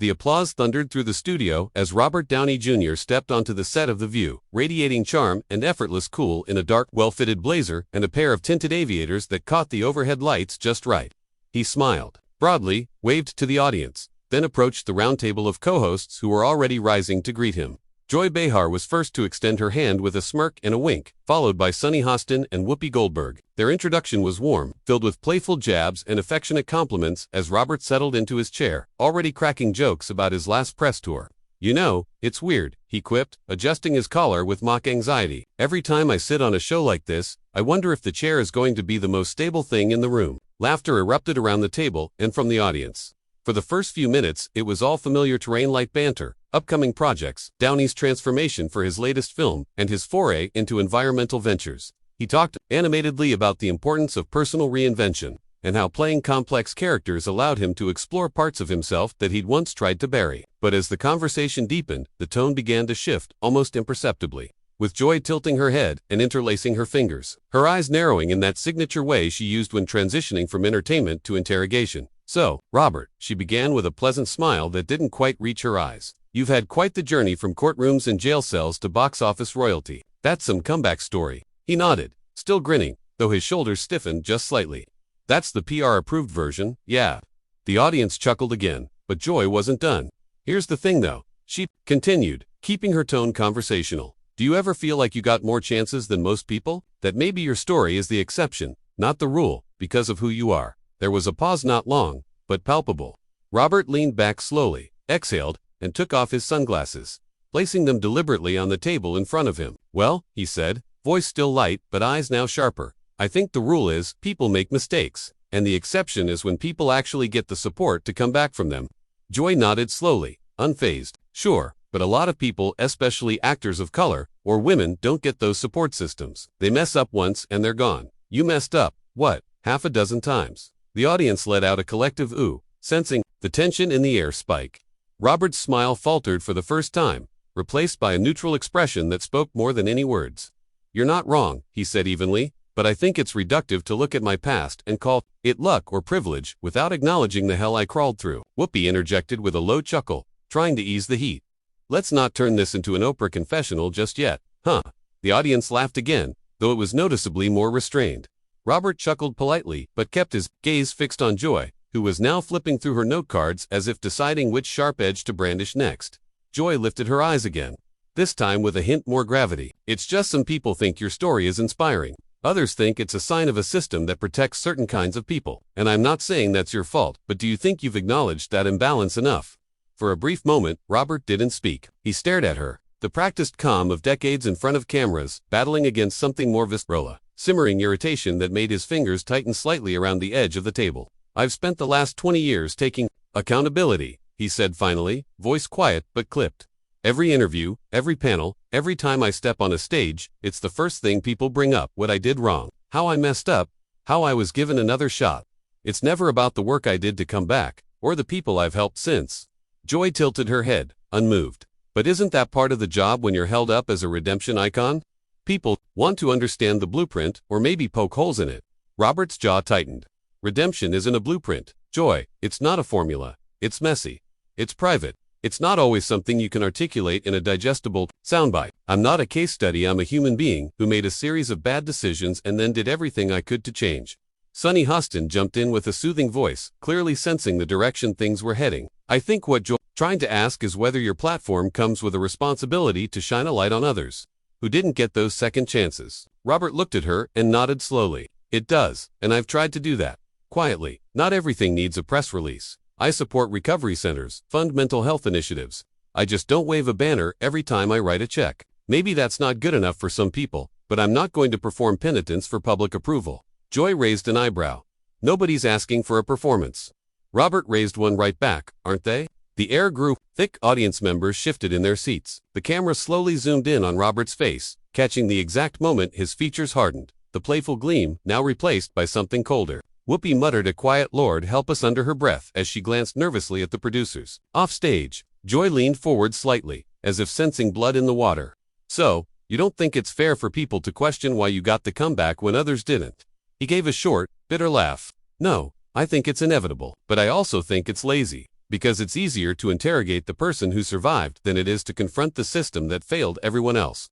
The applause thundered through the studio as Robert Downey Jr. stepped onto the set of The View, radiating charm and effortless cool in a dark, well-fitted blazer and a pair of tinted aviators that caught the overhead lights just right. He smiled broadly, waved to the audience, then approached the round table of co-hosts who were already rising to greet him. Joy Behar was first to extend her hand with a smirk and a wink, followed by Sunny Hostin and Whoopi Goldberg. Their introduction was warm, filled with playful jabs and affectionate compliments as Robert settled into his chair, already cracking jokes about his last press tour. "You know, it's weird," he quipped, adjusting his collar with mock anxiety. "Every time I sit on a show like this, I wonder if the chair is going to be the most stable thing in the room." Laughter erupted around the table and from the audience. For the first few minutes, it was all familiar terrain-like banter, upcoming projects, Downey's transformation for his latest film, and his foray into environmental ventures. He talked animatedly about the importance of personal reinvention, and how playing complex characters allowed him to explore parts of himself that he'd once tried to bury. But as the conversation deepened, the tone began to shift, almost imperceptibly, with Joy tilting her head and interlacing her fingers, her eyes narrowing in that signature way she used when transitioning from entertainment to interrogation. "So, Robert," she began with a pleasant smile that didn't quite reach her eyes, "you've had quite the journey from courtrooms and jail cells to box office royalty. That's some comeback story." He nodded, still grinning, though his shoulders stiffened just slightly. "That's the PR-approved version, yeah." The audience chuckled again, but Joy wasn't done. "Here's the thing though," she continued, keeping her tone conversational. "Do you ever feel like you got more chances than most people? That maybe your story is the exception, not the rule, because of who you are?" There was a pause, not long, but palpable. Robert leaned back slowly, exhaled, and took off his sunglasses, placing them deliberately on the table in front of him. "Well," he said, voice still light but eyes now sharper, "I think the rule is people make mistakes, and the exception is when people actually get the support to come back from them." Joy nodded slowly, unfazed. "Sure, but a lot of people, especially actors of color or women, don't get those support systems. They mess up once and they're gone. You messed up, what, half a dozen times?" The audience let out a collective ooh, sensing the tension in the air spike. Robert's smile faltered for the first time, replaced by a neutral expression that spoke more than any words. "You're not wrong," he said evenly, "but I think it's reductive to look at my past and call it luck or privilege without acknowledging the hell I crawled through." Whoopi interjected with a low chuckle, trying to ease the heat. "Let's not turn this into an Oprah confessional just yet, huh?" The audience laughed again, though it was noticeably more restrained. Robert chuckled politely, but kept his gaze fixed on Joy, who was now flipping through her note cards as if deciding which sharp edge to brandish next. Joy lifted her eyes again, this time with a hint more gravity. "It's just some people think your story is inspiring. Others think it's a sign of a system that protects certain kinds of people. And I'm not saying that's your fault, but do you think you've acknowledged that imbalance enough?" For a brief moment, Robert didn't speak. He stared at her, the practiced calm of decades in front of cameras, battling against something more visceral, simmering irritation that made his fingers tighten slightly around the edge of the table. "I've spent the last 20 years taking accountability," he said finally, voice quiet but clipped. "Every interview, every panel, every time I step on a stage, it's the first thing people bring up, what I did wrong, how I messed up, how I was given another shot. It's never about the work I did to come back, or the people I've helped since." Joy tilted her head, unmoved. "But isn't that part of the job when you're held up as a redemption icon? People want to understand the blueprint, or maybe poke holes in it." Robert's jaw tightened. "Redemption isn't a blueprint, Joy. It's not a formula. It's messy. It's private. It's not always something you can articulate in a digestible soundbite. I'm not a case study. I'm a human being who made a series of bad decisions and then did everything I could to change." Sunny Hostin jumped in with a soothing voice, clearly sensing the direction things were heading. "I think what Joy trying to ask is whether your platform comes with a responsibility to shine a light on others who didn't get those second chances." Robert looked at her and nodded slowly. "It does, and I've tried to do that. Quietly. Not everything needs a press release. I support recovery centers, fund mental health initiatives. I just don't wave a banner every time I write a check. Maybe that's not good enough for some people, but I'm not going to perform penitence for public approval." Joy raised an eyebrow. "Nobody's asking for a performance." Robert raised one right back, "Aren't they?" The air grew thick. Audience members shifted in their seats. The camera slowly zoomed in on Robert's face, catching the exact moment his features hardened, the playful gleam now replaced by something colder. Whoopi muttered a quiet "Lord help us" under her breath as she glanced nervously at the producers. Off stage, Joy leaned forward slightly, as if sensing blood in the water. "So, you don't think it's fair for people to question why you got the comeback when others didn't?" He gave a short, bitter laugh. "No, I think it's inevitable, but I also think it's lazy. Because it's easier to interrogate the person who survived than it is to confront the system that failed everyone else.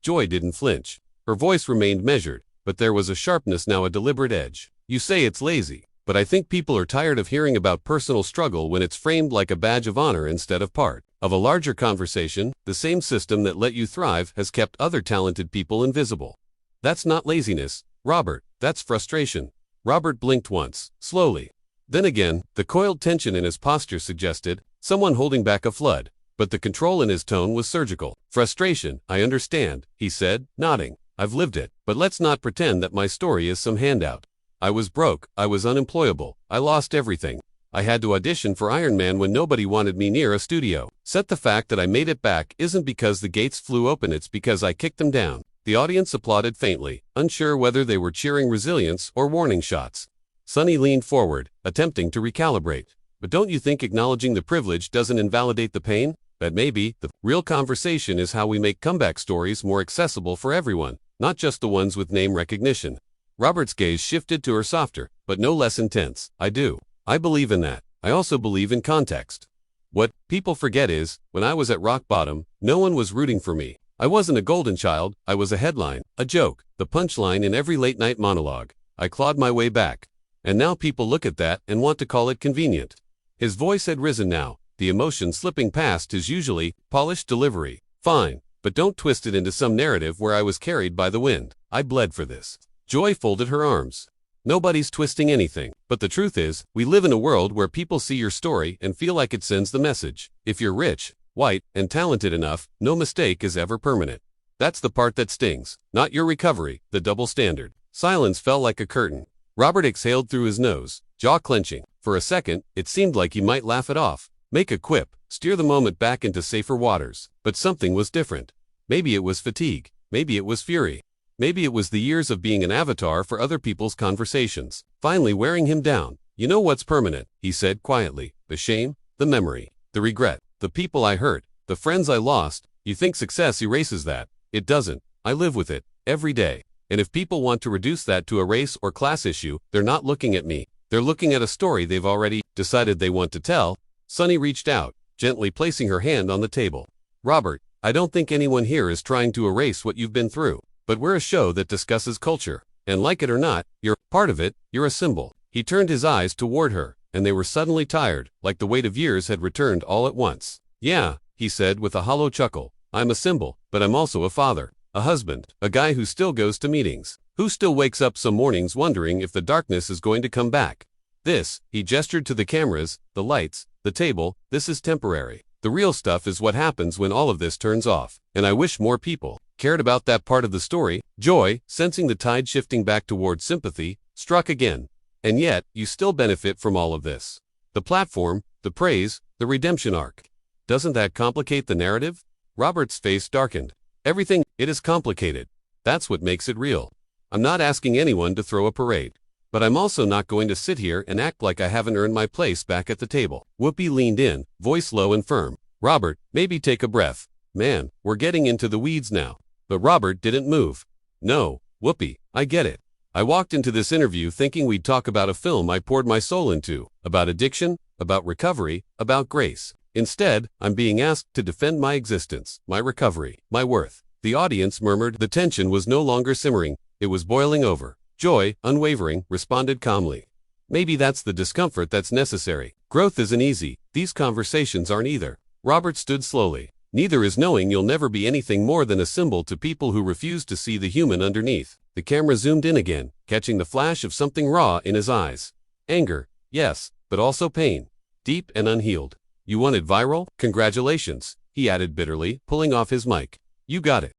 Joy didn't flinch. Her voice remained measured, but there was a sharpness now, a deliberate edge. You say it's lazy, but I think people are tired of hearing about personal struggle when it's framed like a badge of honor instead of part of a larger conversation. The same system that let you thrive has kept other talented people invisible. That's not laziness, Robert, that's frustration. Robert blinked once, slowly. Then again, the coiled tension in his posture suggested someone holding back a flood, but the control in his tone was surgical. Frustration, I understand, he said, nodding. I've lived it, but let's not pretend that my story is some handout. I was broke, I was unemployable, I lost everything. I had to audition for Iron Man when nobody wanted me near a studio. Set the fact that I made it back isn't because the gates flew open, it's because I kicked them down. The audience applauded faintly, unsure whether they were cheering resilience or warning shots. Sonny leaned forward, attempting to recalibrate. But don't you think acknowledging the privilege doesn't invalidate the pain? That maybe the real conversation is how we make comeback stories more accessible for everyone, not just the ones with name recognition. Robert's gaze shifted to her, softer, but no less intense. I do. I believe in that. I also believe in context. What people forget is, when I was at rock bottom, no one was rooting for me. I wasn't a golden child, I was a headline, a joke, the punchline in every late-night monologue. I clawed my way back. And now people look at that and want to call it convenient. His voice had risen now, the emotion slipping past his usually polished delivery. Fine, but don't twist it into some narrative where I was carried by the wind. I bled for this. Joy folded her arms. Nobody's twisting anything, but the truth is, we live in a world where people see your story and feel like it sends the message. If you're rich, white, and talented enough, no mistake is ever permanent. That's the part that stings, not your recovery, the double standard. Silence fell like a curtain. Robert exhaled through his nose, jaw clenching. For a second, it seemed like he might laugh it off, make a quip, steer the moment back into safer waters. But something was different. Maybe it was fatigue. Maybe it was fury. Maybe it was the years of being an avatar for other people's conversations, finally wearing him down. You know what's permanent, he said quietly. The shame, the memory, the regret, the people I hurt, the friends I lost. You think success erases that? It doesn't. I live with it, every day. And if people want to reduce that to a race or class issue, they're not looking at me. They're looking at a story they've already decided they want to tell. Sonny reached out, gently placing her hand on the table. Robert, I don't think anyone here is trying to erase what you've been through. But we're a show that discusses culture. And like it or not, you're part of it, you're a symbol. He turned his eyes toward her, and they were suddenly tired, like the weight of years had returned all at once. Yeah, he said with a hollow chuckle. I'm a symbol, but I'm also a father, a husband, a guy who still goes to meetings, who still wakes up some mornings wondering if the darkness is going to come back. This, he gestured to the cameras, the lights, the table, this is temporary. The real stuff is what happens when all of this turns off. And I wish more people cared about that part of the story. Joy, sensing the tide shifting back toward sympathy, struck again. And yet, you still benefit from all of this. The platform, the praise, the redemption arc. Doesn't that complicate the narrative? Robert's face darkened. Everything, it is complicated. That's what makes it real. I'm not asking anyone to throw a parade. But I'm also not going to sit here and act like I haven't earned my place back at the table. Whoopi leaned in, voice low and firm. Robert, maybe take a breath. Man, we're getting into the weeds now. But Robert didn't move. No, Whoopi, I get it. I walked into this interview thinking we'd talk about a film I poured my soul into, about addiction, about recovery, about grace. Instead, I'm being asked to defend my existence, my recovery, my worth. The audience murmured. The tension was no longer simmering, it was boiling over. Joy, unwavering, responded calmly. Maybe that's the discomfort that's necessary. Growth isn't easy, these conversations aren't either. Robert stood slowly. Neither is knowing you'll never be anything more than a symbol to people who refuse to see the human underneath. The camera zoomed in again, catching the flash of something raw in his eyes. Anger, yes, but also pain. Deep and unhealed. You wanted viral? Congratulations, he added bitterly, pulling off his mic. You got it.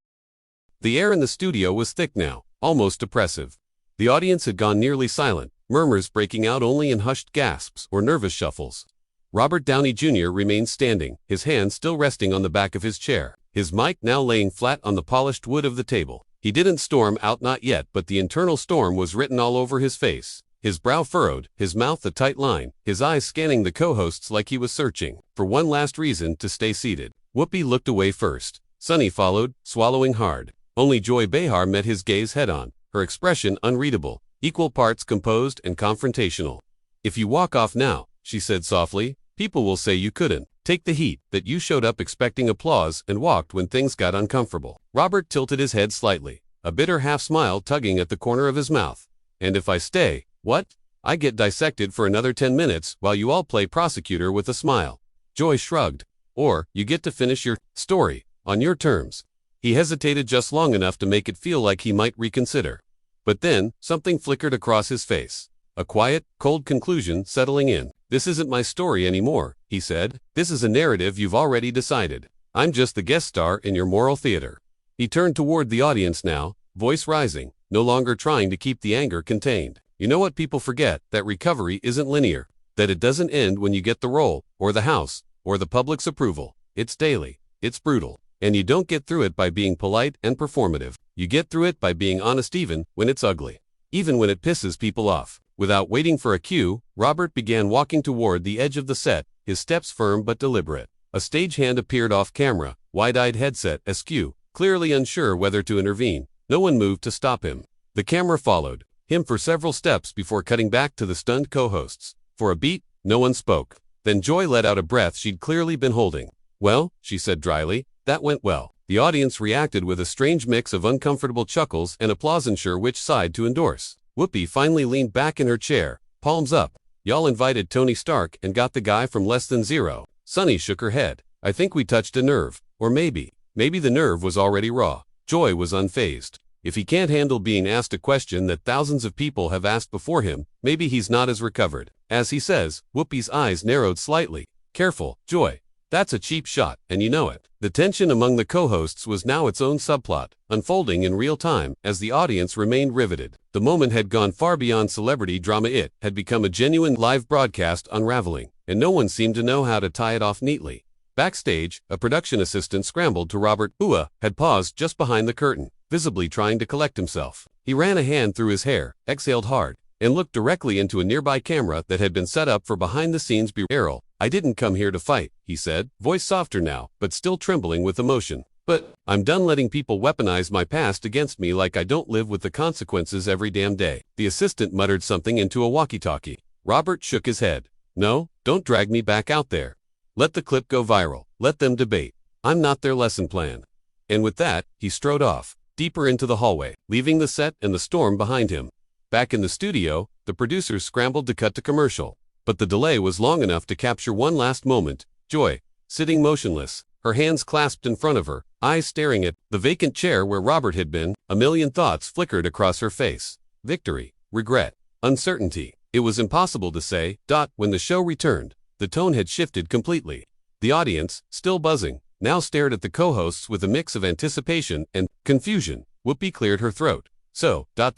The air in the studio was thick now, almost oppressive. The audience had gone nearly silent, murmurs breaking out only in hushed gasps or nervous shuffles. Robert Downey Jr. remained standing, his hand still resting on the back of his chair, his mic now laying flat on the polished wood of the table. He didn't storm out, not yet, but the internal storm was written all over his face. His brow furrowed, his mouth a tight line, his eyes scanning the co-hosts like he was searching for one last reason to stay seated. Whoopi looked away first. Sonny followed, swallowing hard. Only Joy Behar met his gaze head-on, her expression unreadable, equal parts composed and confrontational. If you walk off now, she said softly, People will say you couldn't take the heat, that you showed up expecting applause and walked when things got uncomfortable. Robert tilted his head slightly, a bitter half-smile tugging at the corner of his mouth. And if I stay, what? I get dissected for another 10 minutes while you all play prosecutor with a smile. Joy shrugged. Or, you get to finish your story on your terms. He hesitated just long enough to make it feel like he might reconsider. But then, something flickered across his face. A quiet, cold conclusion settling in. This isn't my story anymore, he said. This is a narrative you've already decided. I'm just the guest star in your moral theater. He turned toward the audience now, voice rising, no longer trying to keep the anger contained. You know what people forget? That recovery isn't linear. That it doesn't end when you get the role, or the house, or the public's approval. It's daily. It's brutal. And you don't get through it by being polite and performative. You get through it by being honest even when it's ugly. Even when it pisses people off. Without waiting for a cue, Robert began walking toward the edge of the set, his steps firm but deliberate. A stagehand appeared off camera, wide-eyed headset askew, clearly unsure whether to intervene. No one moved to stop him. The camera followed him for several steps before cutting back to the stunned co-hosts. For a beat, no one spoke. Then Joy let out a breath she'd clearly been holding. Well, she said dryly, that went well. The audience reacted with a strange mix of uncomfortable chuckles and applause, unsure which side to endorse. Whoopi finally leaned back in her chair, palms up. Y'all invited Tony Stark and got the guy from Less Than Zero. Sunny shook her head. I think we touched a nerve. Or maybe the nerve was already raw. Joy was unfazed. If he can't handle being asked a question that thousands of people have asked before him, maybe he's not as recovered. As he says, Whoopi's eyes narrowed slightly. Careful, Joy. That's a cheap shot, and you know it. The tension among the co-hosts was now its own subplot, unfolding in real time as the audience remained riveted. The moment had gone far beyond celebrity drama. It had become a genuine live broadcast unraveling, and no one seemed to know how to tie it off neatly. Backstage, a production assistant scrambled to Robert, who had paused just behind the curtain, visibly trying to collect himself. He ran a hand through his hair, exhaled hard, and looked directly into a nearby camera that had been set up for behind-the-scenes B-roll. I didn't come here to fight, he said, voice softer now, but still trembling with emotion. But I'm done letting people weaponize my past against me like I don't live with the consequences every damn day. The assistant muttered something into a walkie-talkie. Robert shook his head. No, don't drag me back out there. Let the clip go viral. Let them debate. I'm not their lesson plan. And with that, he strode off, deeper into the hallway, leaving the set and the storm behind him. Back in the studio, the producers scrambled to cut to commercial. But the delay was long enough to capture one last moment. Joy, sitting motionless, her hands clasped in front of her, eyes staring at the vacant chair where Robert had been. A million thoughts flickered across her face. Victory, regret, uncertainty. It was impossible to say. When the show returned, the tone had shifted completely. The audience, still buzzing, now stared at the co-hosts with a mix of anticipation and confusion. Whoopi cleared her throat. So, that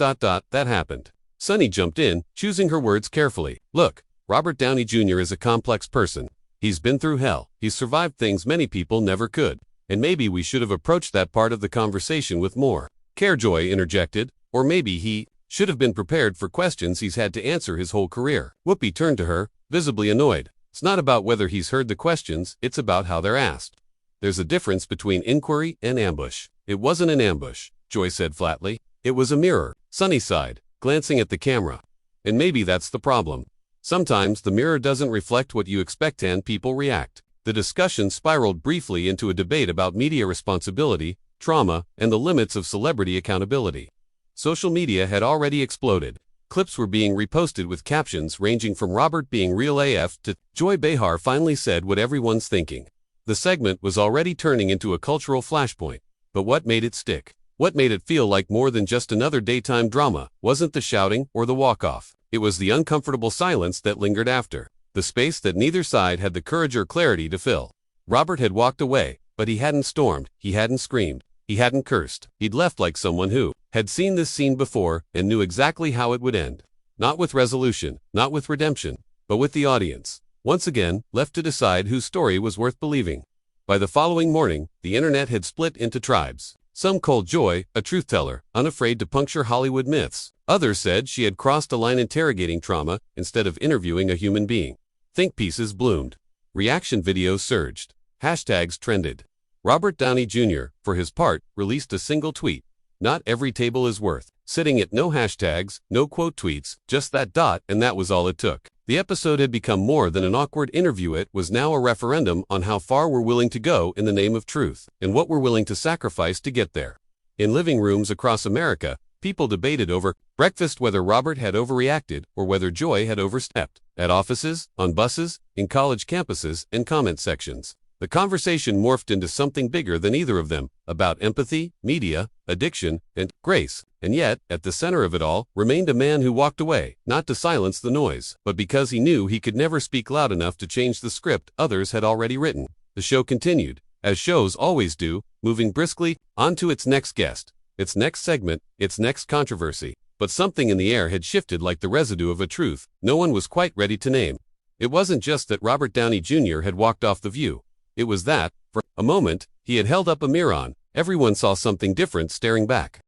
happened. Sunny jumped in, choosing her words carefully. Look, Robert Downey Jr. is a complex person. He's been through hell. He's survived things many people never could. And maybe we should have approached that part of the conversation with more care, Joy interjected. Or maybe he should have been prepared for questions he's had to answer his whole career. Whoopi turned to her, visibly annoyed. It's not about whether he's heard the questions, it's about how they're asked. There's a difference between inquiry and ambush. It wasn't an ambush, Joy said flatly. It was a mirror. Sunny sighed, glancing at the camera. And maybe that's the problem. Sometimes the mirror doesn't reflect what you expect and people react. The discussion spiraled briefly into a debate about media responsibility, trauma, and the limits of celebrity accountability. Social media had already exploded. Clips were being reposted with captions ranging from Robert being real AF to Joy Behar finally said what everyone's thinking. The segment was already turning into a cultural flashpoint. But what made it stick? What made it feel like more than just another daytime drama wasn't the shouting or the walk-off. It was the uncomfortable silence that lingered after, the space that neither side had the courage or clarity to fill. Robert had walked away, but he hadn't stormed, he hadn't screamed, he hadn't cursed. He'd left like someone who had seen this scene before and knew exactly how it would end. Not with resolution, not with redemption, but with the audience, once again, left to decide whose story was worth believing. By the following morning, the internet had split into tribes. Some called Joy a truth-teller, unafraid to puncture Hollywood myths. Others said she had crossed a line interrogating trauma instead of interviewing a human being. Think pieces bloomed. Reaction videos surged. Hashtags trended. Robert Downey Jr., for his part, released a single tweet. Not every table is worth sitting at. No hashtags, no quote tweets, just that. And that was all it took. The episode had become more than an awkward interview. It was now a referendum on how far we're willing to go in the name of truth, and what we're willing to sacrifice to get there. In living rooms across America, people debated over breakfast whether Robert had overreacted or whether Joy had overstepped. At offices, on buses, in college campuses, and comment sections, the conversation morphed into something bigger than either of them, about empathy, media, addiction, and grace. And yet, at the center of it all, remained a man who walked away, not to silence the noise, but because he knew he could never speak loud enough to change the script others had already written. The show continued, as shows always do, moving briskly on to its next guest, its next segment, its next controversy. But something in the air had shifted like the residue of a truth no one was quite ready to name. It wasn't just that Robert Downey Jr. had walked off The View. It was that, for a moment, he had held up a mirror on. Everyone saw something different staring back.